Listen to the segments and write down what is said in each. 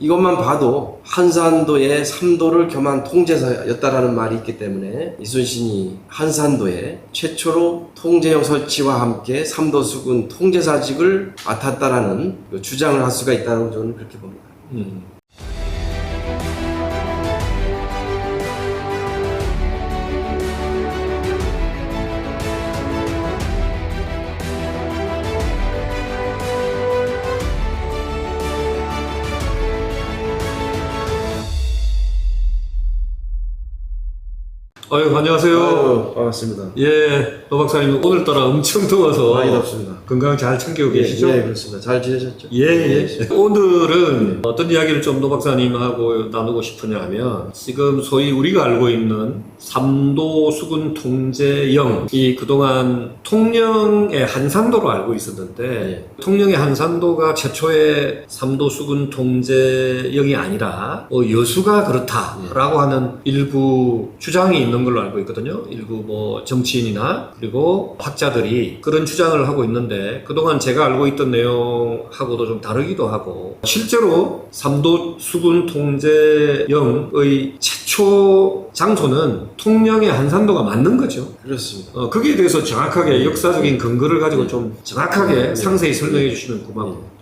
이것만 봐도 한산도의 3도를 겸한 통제사였다라는 말이 있기 때문에 이순신이 한산도에 최초로 통제형 설치와 함께 3도 수군 통제사직을 맡았다라는 주장을 할 수가 있다고 저는 그렇게 봅니다. 안녕하세요. 반갑습니다. 예, 노 박사님 오늘따라 엄청 더워서 많이 덥습니다. 건강 잘 챙기고 계시죠? 네, 그렇습니다. 잘 지내셨죠? 예. 오늘은 어떤 이야기를 좀 노 박사님하고 나누고 싶으냐 하면 지금 소위 우리가 알고 있는 3도 수군 통제영, 이 그동안 통영의 한산도로 알고 있었는데 통영의 한산도가 최초의 3도 수군 통제영이 아니라 여수가 그렇다라고 하는 일부 주장이 있는 걸로 알고 있거든요. 일부 정치인이나 그리고 학자들이 그런 주장을 하고 있는데 그동안 제가 알고 있던 내용하고도 좀 다르기도 하고 실제로 3도 수군 통제영의 최초 장소는 통영의 한산도가 맞는 거죠. 그렇습니다. 거기에 대해서 정확하게 역사적인 근거를 가지고 좀 정확하게 상세히 설명해 주시면 고맙고.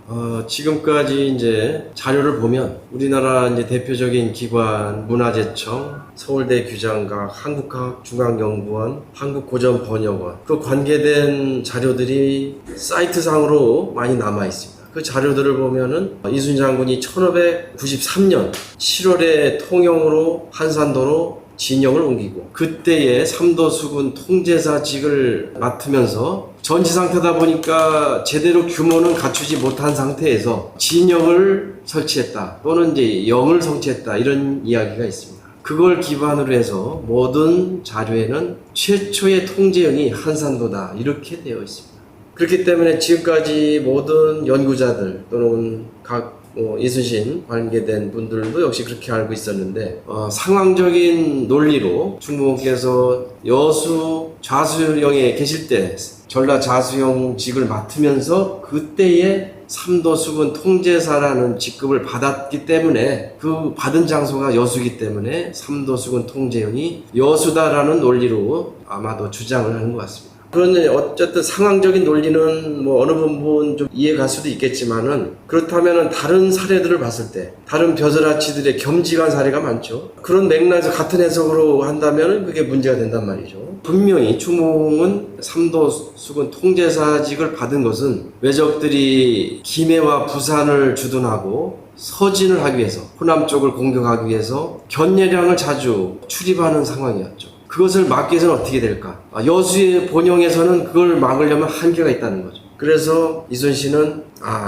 지금까지 이제 자료를 보면 우리나라 이제 대표적인 기관 문화재청, 서울대 규장각, 한국과학중앙연구원, 한국고전번역원 그 관계된 자료들이 사이트상으로 많이 남아 있습니다. 그 자료들을 보면은 이순신 장군이 1593년 7월에 통영으로 한산도로 진영을 옮기고 그때의 3도 수군 통제사직을 맡으면서 전시 상태다 보니까 제대로 규모는 갖추지 못한 상태에서 진영을 설치했다 또는 이제 영을 성취했다 이런 이야기가 있습니다. 그걸 기반으로 해서 모든 자료에는 최초의 통제영이 한산도다 이렇게 되어 있습니다. 그렇기 때문에 지금까지 모든 연구자들 또는 각 이순신 관계된 분들도 역시 그렇게 알고 있었는데 상황적인 논리로 충무공께서 여수 좌수영에 계실 때 전라 좌수영직을 맡으면서 그때의 3도 수군 통제사라는 직급을 받았기 때문에 그 받은 장소가 여수이기 때문에 3도 수군 통제영이 여수다라는 논리로 아마도 주장을 하는 것 같습니다. 그런데 어쨌든 상황적인 논리는 어느 부분 좀 이해갈 수도 있겠지만은 그렇다면은 다른 사례들을 봤을 때 다른 벼슬아치들의 겸직한 사례가 많죠. 그런 맥락에서 같은 해석으로 한다면은 그게 문제가 된단 말이죠. 분명히 충무공은 3도 수군 통제사직을 받은 것은 왜적들이 김해와 부산을 주둔하고 서진을 하기 위해서 호남 쪽을 공격하기 위해서 견례량을 자주 출입하는 상황이었죠. 그것을 막기 위해서는 어떻게 될까? 여수의 본영에서는 그걸 막으려면 한계가 있다는 거죠. 그래서 이순신은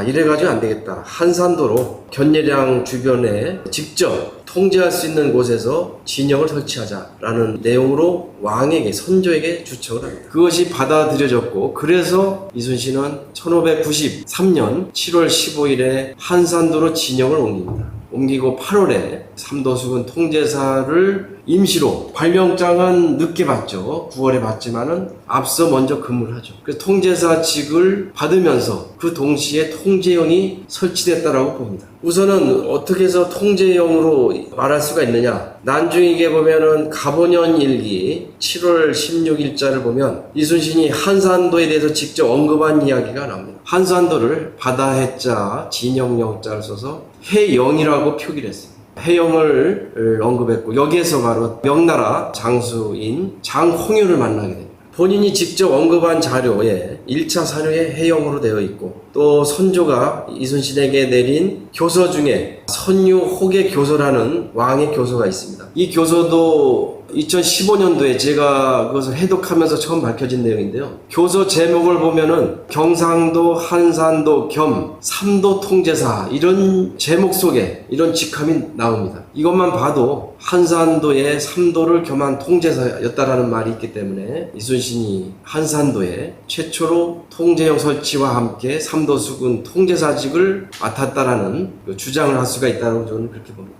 이래가지고 안 되겠다. 한산도로 견례량 주변에 직접 통제할 수 있는 곳에서 진영을 설치하자라는 내용으로 왕에게, 선조에게 주청을 합니다. 그것이 받아들여졌고 그래서 이순신은 1593년 7월 15일에 한산도로 진영을 옮깁니다. 옮기고 8월에 3도 수군 통제사를 임시로 발령장은 늦게 받죠. 9월에 받지만은 앞서 먼저 근무를 하죠. 그래서 통제사직을 받으면서 그 동시에 통제영이 설치됐다라고 봅니다. 우선은 어떻게 해서 통제영으로 말할 수가 있느냐? 난중일기에 보면은 가보년 일기 7월 16일자를 보면 이순신이 한산도에 대해서 직접 언급한 이야기가 나옵니다. 한산도를 바다해자 진영영자를 써서 해영이라고 표기를 했습니다. 해영을 언급했고 여기에서 바로 명나라 장수인 장홍유를 만나게 됩니다. 본인이 직접 언급한 자료에 1차 사료에 해영으로 되어 있고 또 선조가 이순신에게 내린 교서 중에 선유호계 교서라는 왕의 교서가 있습니다. 이 교서도 2015년도에 제가 그것을 해독하면서 처음 밝혀진 내용인데요. 교서 제목을 보면은 경상도, 한산도 겸 3도 통제사 이런 제목 속에 이런 직함이 나옵니다. 이것만 봐도 한산도의 3도를 겸한 통제사였다라는 말이 있기 때문에 이순신이 한산도에 최초로 통제형 설치와 함께 3도 수군 통제사직을 맡았다라는 주장을 할 수가 있다고 저는 그렇게 봅니다.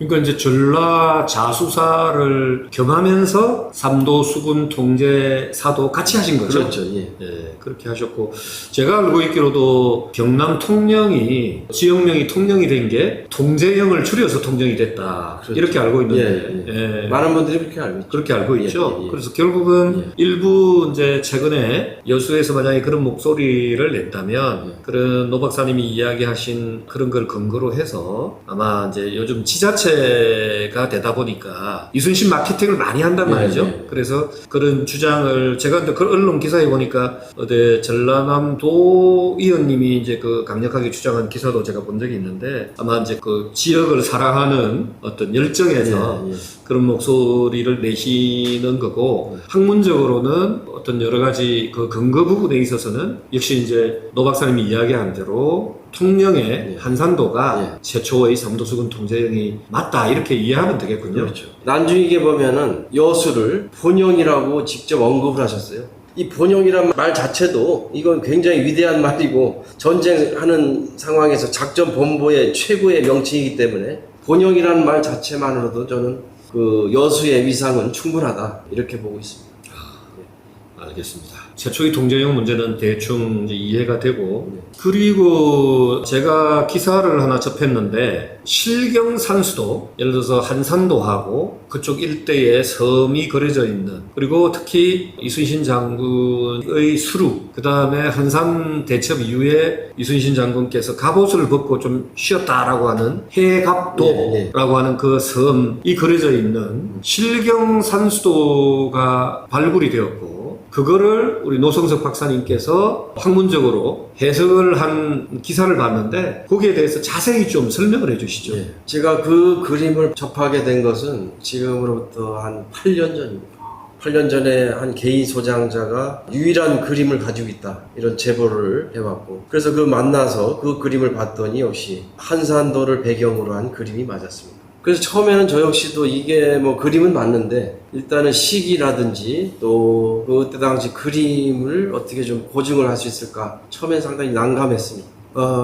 그러니까 이제 전라 자수사를 겸하면서 삼도 수군 통제사도 같이 하신 거죠? 그렇죠. 예. 예, 그렇게 하셨고, 제가 알고 있기로도 경남 통령이 지역명이 통령이 된 게 통제영을 줄여서 통령이 됐다. 그렇죠. 이렇게 알고 있는데, 예. 예. 많은 분들이 그렇게 알고 있죠. 그렇게 알고 있죠. 예. 그래서 결국은 일부 이제 최근에 여수에서 만약에 그런 목소리를 냈다면 그런 노 박사님이 이야기하신 그런 걸 근거로 해서 아마 이제 요즘 지자체가 되다 보니까 이순신 마케팅을 많이 한단 말이죠. 그래서 그런 주장을 제가 근데 그 언론 기사에 보니까 어디 전라남도 의원님이 이제 그 강력하게 주장한 기사도 제가 본 적이 있는데 아마 이제 그 지역을 사랑하는 어떤 열정에서 그런 목소리를 내시는 거고 학문적으로는 어떤 여러 가지 그 근거 부분에 있어서는 역시 이제 노 박사님이 이야기한 대로 통령의 한산도가 최초의 삼도수군 통제령이 맞다 이렇게 이해하면 되겠군요. 그렇죠. 난중익에 보면은 여수를 본영이라고 직접 언급을 하셨어요. 이 본영이란 말 자체도 이건 굉장히 위대한 말이고 전쟁하는 상황에서 작전 본부의 최고의 명칭이기 때문에 본영이라는 말 자체만으로도 저는 그 여수의 위상은 충분하다 이렇게 보고 있습니다. 알겠습니다. 최초의 통제형 문제는 대충 이제 이해가 되고 그리고 제가 기사를 하나 접했는데 실경산수도 예를 들어서 한산도하고 그쪽 일대에 섬이 그려져 있는 그리고 특히 이순신 장군의 수루 그 다음에 한산 대첩 이후에 이순신 장군께서 갑옷을 벗고 좀 쉬었다라고 하는 해갑도라고 하는 그 섬이 그려져 있는 실경산수도가 발굴이 되었고 그거를 우리 노성석 박사님께서 학문적으로 해석을 한 기사를 봤는데 거기에 대해서 자세히 좀 설명을 해주시죠. 제가 그 그림을 접하게 된 것은 지금으로부터 한 8년 전입니다. 8년 전에 한 개인 소장자가 유일한 그림을 가지고 있다 이런 제보를 해왔고 그래서 그 만나서 그 그림을 봤더니 역시 한산도를 배경으로 한 그림이 맞았습니다. 그래서 처음에는 저 역시도 이게 뭐 그림은 맞는데 일단은 시기라든지 또 그때 당시 그림을 어떻게 좀 고증을 할 수 있을까 처음엔 상당히 난감했습니다.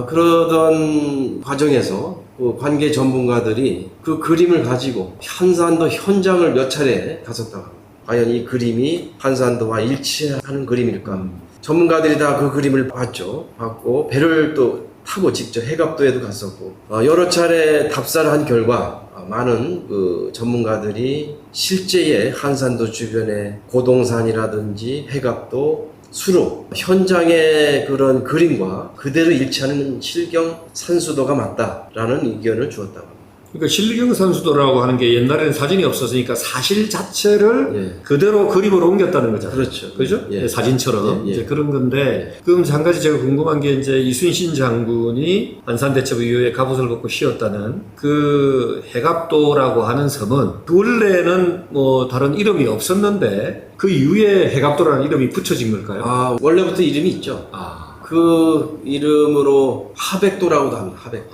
그러던 과정에서 그 관계 전문가들이 그 그림을 가지고 한산도 현장을 몇 차례 갔었다고 합니다. 과연 이 그림이 한산도와 일치하는 그림일까? 전문가들이 다 그 그림을 봤고 배를 또 타고 직접 해갑도에도 갔었고 여러 차례 답사를 한 결과 많은 그 전문가들이 실제의 한산도 주변의 고동산이라든지 해갑도 수로 현장의 그런 그림과 그대로 일치하는 실경 산수도가 맞다라는 의견을 주었다고 합니다. 그러니까 실경산수도라고 하는 게 옛날에는 사진이 없었으니까 사실 자체를 그대로 그림으로 옮겼다는 거잖아요. 그렇죠. 그죠? 사진처럼 이제 그런 건데 그럼 한 가지 제가 궁금한 게 이제 이순신 장군이 한산대첩 이후에 갑옷을 벗고 쉬었다는 그 해갑도라고 하는 섬은 원래는 뭐 다른 이름이 없었는데 그 이후에 해갑도라는 이름이 붙여진 걸까요? 원래부터 이름이 있죠. 그 이름으로 하백도라고도 합니다. 하백도.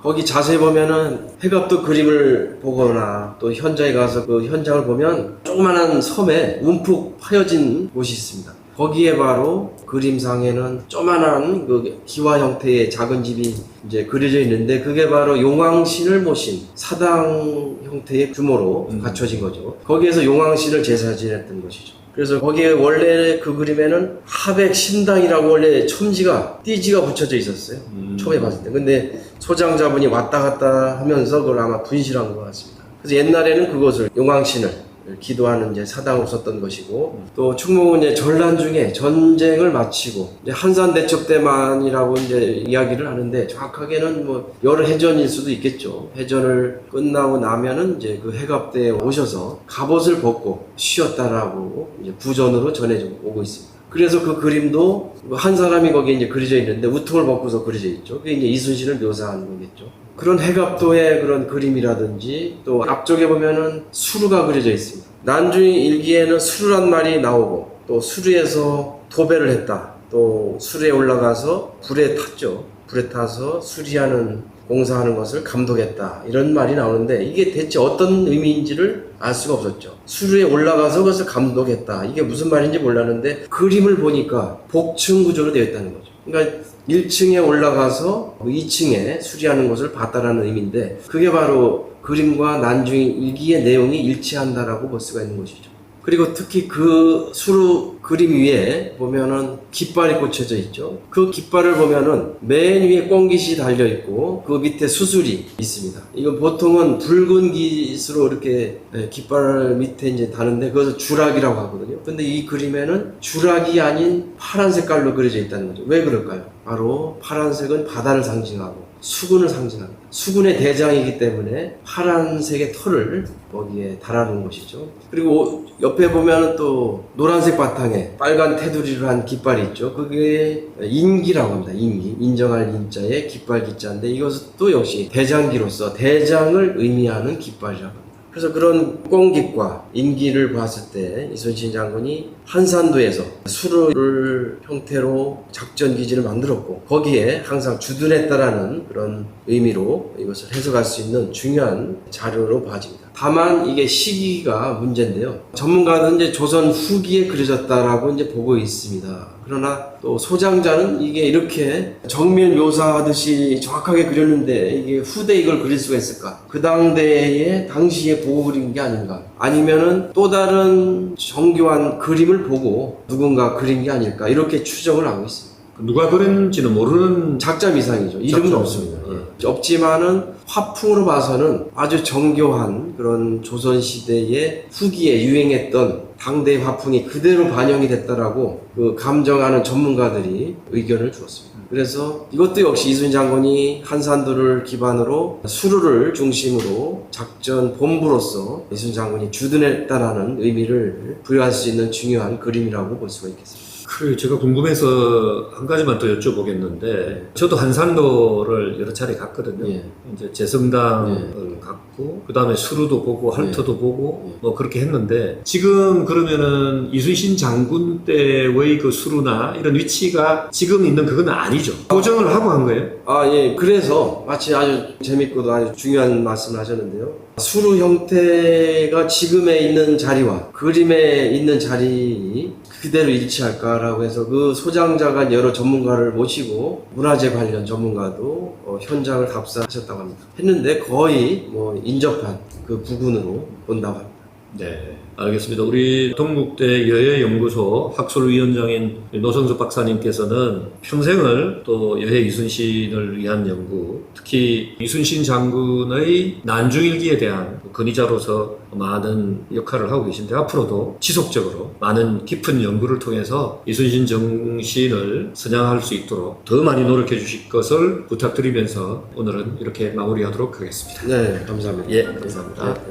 거기 자세히 보면은 해갑도 그림을 보거나 또 현장에 가서 그 현장을 보면 조그만한 섬에 움푹 파여진 곳이 있습니다. 거기에 바로 그림상에는 조그만한 그 기와 형태의 작은 집이 이제 그려져 있는데 그게 바로 용왕신을 모신 사당 형태의 규모로 갖춰진 거죠. 거기에서 용왕신을 제사 지냈던 것이죠. 그래서 거기에 원래 그 그림에는 하백 신당이라고 원래 띠지가 붙여져 있었어요. 처음에 봤을 때. 근데 소장자분이 왔다 갔다 하면서 그걸 아마 분실한 것 같습니다. 그래서 옛날에는 그것을 용왕신을 기도하는 이제 사당으로 썼던 것이고 또 충무은 이제 전란 중에 전쟁을 마치고 이제 한산 대첩 때만이라고 이제 이야기를 하는데 정확하게는 뭐 여러 해전일 수도 있겠죠. 해전을 끝나고 나면은 이제 그 해갑대에 오셔서 갑옷을 벗고 쉬었다라고 이제 부전으로 전해 오고 있습니다. 그래서 그 그림도 한 사람이 거기에 이제 그려져 있는데 우통을 벗고서 그려져 있죠. 그게 이제 이순신을 묘사하는 거겠죠. 그런 해갑도의 그런 그림이라든지 또 앞쪽에 보면은 수루가 그려져 있습니다. 난중이 일기에는 수루란 말이 나오고 또 수루에서 도배를 했다. 또 수루에 올라가서 불에 탔죠. 불에 타서 수리하는 공사하는 것을 감독했다. 이런 말이 나오는데 이게 대체 어떤 의미인지를 알 수가 없었죠. 수루에 올라가서 그것을 감독했다. 이게 무슨 말인지 몰랐는데 그림을 보니까 복층 구조로 되어 있다는 거죠. 그러니까 1층에 올라가서 2층에 수리하는 것을 봤다라는 의미인데 그게 바로 그림과 난중일 일기의 내용이 일치한다라고 볼 수가 있는 것이죠. 그리고 특히 그 수루 그림 위에 보면은 깃발이 꽂혀져 있죠. 그 깃발을 보면은 맨 위에 꽁깃이 달려 있고 그 밑에 수술이 있습니다. 이건 보통은 붉은 깃으로 이렇게 깃발 밑에 이제 다는데 그것을 주락이라고 하거든요. 근데 이 그림에는 주락이 아닌 파란 색깔로 그려져 있다는 거죠. 왜 그럴까요? 바로 파란색은 바다를 상징하고 수군을 상징합니다. 수군의 대장이기 때문에 파란색의 털을 거기에 달아놓은 것이죠. 그리고 옆에 보면 또 노란색 바탕에 빨간 테두리로 한 깃발이 있죠. 그게 인기라고 합니다. 인기. 인정할 인자에 깃발 기자인데 이것은 또 역시 대장기로서 대장을 의미하는 깃발이라고 합니다. 그래서 그런 꽁깃과 인기를 봤을 때 이순신 장군이 한산도에서 수루를 형태로 작전기지를 만들었고 거기에 항상 주둔했다라는 그런 의미로 이것을 해석할 수 있는 중요한 자료로 봐집니다. 다만 이게 시기가 문제인데요. 전문가는 이제 조선 후기에 그려졌다라고 이제 보고 있습니다. 그러나 또 소장자는 이게 이렇게 정면 묘사하듯이 정확하게 그렸는데 이게 후대 이걸 그릴 수가 있을까? 그 당대에 당시에 보고 그린 게 아닌가? 아니면은 또 다른 정교한 그림을 보고 누군가 그린 게 아닐까? 이렇게 추정을 하고 있습니다. 누가 그랬는지는 모르는 작자 미상이죠. 이름은 작자 없습니다. 예. 없지만은 화풍으로 봐서는 아주 정교한 그런 조선시대의 후기에 유행했던 당대의 화풍이 그대로 반영이 됐다라고 그 감정하는 전문가들이 의견을 주었습니다. 그래서 이것도 역시 이순신 장군이 한산도를 기반으로 수루를 중심으로 작전 본부로서 이순신 장군이 주둔했다라는 의미를 부여할 수 있는 중요한 그림이라고 볼 수가 있겠습니다. 그래, 제가 궁금해서 한 가지만 더 여쭤보겠는데, 저도 한산도를 여러 차례 갔거든요. 예. 이제 제성당을 갔고, 그 다음에 수루도 보고, 할터도 보고, 뭐 그렇게 했는데, 지금 그러면은 이순신 장군 때의 그 수루나 이런 위치가 지금 있는 그건 아니죠. 고정을 하고 한 거예요? 아, 예. 그래서 마치 아주 재밌고도 아주 중요한 말씀을 하셨는데요. 수루 형태가 지금에 있는 자리와 그림에 있는 자리 그대로 일치할까라고 해서 그 소장자가 여러 전문가를 모시고 문화재 관련 전문가도 현장을 답사하셨다고 합니다. 했는데 거의 뭐 인접한 그 부근으로 본다고 합니다. 네, 알겠습니다. 우리 동국대 여해연구소 학술위원장인 노성수 박사님께서는 평생을 또 여해 이순신을 위한 연구, 특히 이순신 장군의 난중일기에 대한 권위자로서 많은 역할을 하고 계신데 앞으로도 지속적으로 많은 깊은 연구를 통해서 이순신 정신을 선양할 수 있도록 더 많이 노력해 주실 것을 부탁드리면서 오늘은 이렇게 마무리하도록 하겠습니다. 네, 감사합니다. 예, 감사합니다. 네.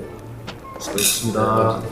수고하셨습니다.